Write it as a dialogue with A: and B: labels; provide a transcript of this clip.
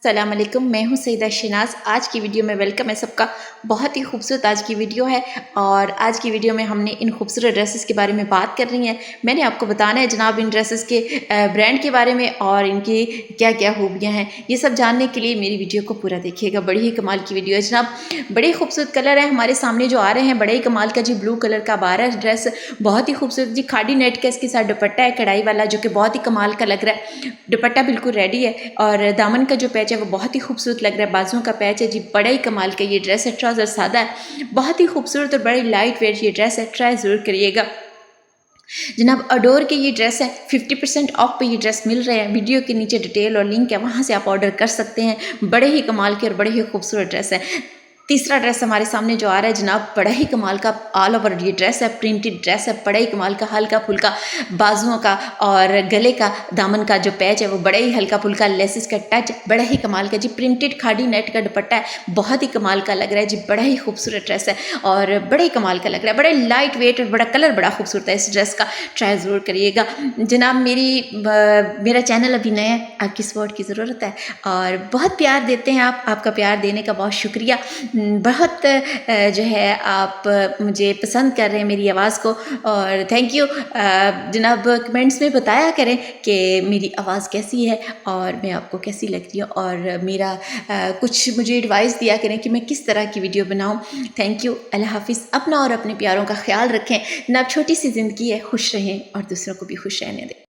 A: अस्सलाम वालेकुम, मैं हूं सईदा शहनाज। आज की वीडियो में वेलकम है सबका। बहुत ही खूबसूरत आज की वीडियो है और आज की वीडियो में हमने इन खूबसूरत ड्रेसेस के बारे में बात कर रही हैं। मैंने आपको बताना है जनाब इन ड्रेसेस के ब्रांड के बारे में और इनकी क्या क्या खूबियां हैं। ये सब जानने के लिए मेरी वीडियो को पूरा देखिएगा। बड़ी ही कमाल की वीडियो है जनाब। बड़े खूबसूरत कलर हैं हमारे सामने जो आ रहे हैं। बड़े ही कमाल का जी ब्लू कलर का आ रहा है ड्रेस, बहुत ही खूबसूरत जी। खादी नेट का इसके साथ दुपट्टा है कढ़ाई वाला, जो कि बहुत ही कमाल का लग रहा है। दुपट्टा बिल्कुल रेडी है और दामन का जो पैच है वो बहुत ही खूबसूरत लग रहा है। बाजुओं का पैच है जी, बड़ा ही कमाल का ये ड्रेस है। ट्राउज़र सादा है, बहुत ही खूबसूरत और बड़ी लाइट वेट ये ड्रेस है। ट्राई ज़रूर करिएगा जनाब। अडोर के ये ड्रेस है 50% ऑफ पे ये ड्रेस मिल रहे हैं। वीडियो के नीचे डिटेल और लिंक है, वहाँ से आप ऑर्डर कर सकते हैं। बड़े ही कमाल के और बड़े ही खूबसूरत ड्रेस है। तीसरा ड्रेस हमारे सामने जो आ रहा है जनाब, बड़ा ही कमाल का ऑल ओवर ये ड्रेस है। प्रिंटेड ड्रेस है, बड़ा ही कमाल का हल्का फुल्का बाजुओं का और गले का दामन का जो पैच है वो बड़ा ही हल्का फुल्का लेसिस का टच, बड़ा ही कमाल का जी। प्रिंटेड खादी नेट का दुपट्टा है, बहुत ही कमाल का लग रहा है जी। बड़ा ही खूबसूरत ड्रेस है और बड़े ही कमाल का लग रहा है। बड़ा लाइट वेट और बड़ा कलर बड़ा खूबसूरत है इस ड्रेस का। ट्राई ज़रूर करिएगा जनाब। मेरा चैनल अभी नया है, आपकी सपोर्ट की ज़रूरत है और बहुत प्यार देते हैं आप। आपका प्यार देने का बहुत शुक्रिया। बहुत जो है आप मुझे पसंद कर रहे हैं मेरी आवाज़ को और थैंक यू जनाब। कमेंट्स में बताया करें कि मेरी आवाज़ कैसी है और मैं आपको कैसी लग रही हूँ और मेरा कुछ मुझे एडवाइस दिया करें कि मैं किस तरह की वीडियो बनाऊँ। Thank you. अल्लाह हाफिज़। अपना और अपने प्यारों का ख्याल रखें जनाब। छोटी सी ज़िंदगी है, खुश रहें और दूसरों को भी खुश रहने दें।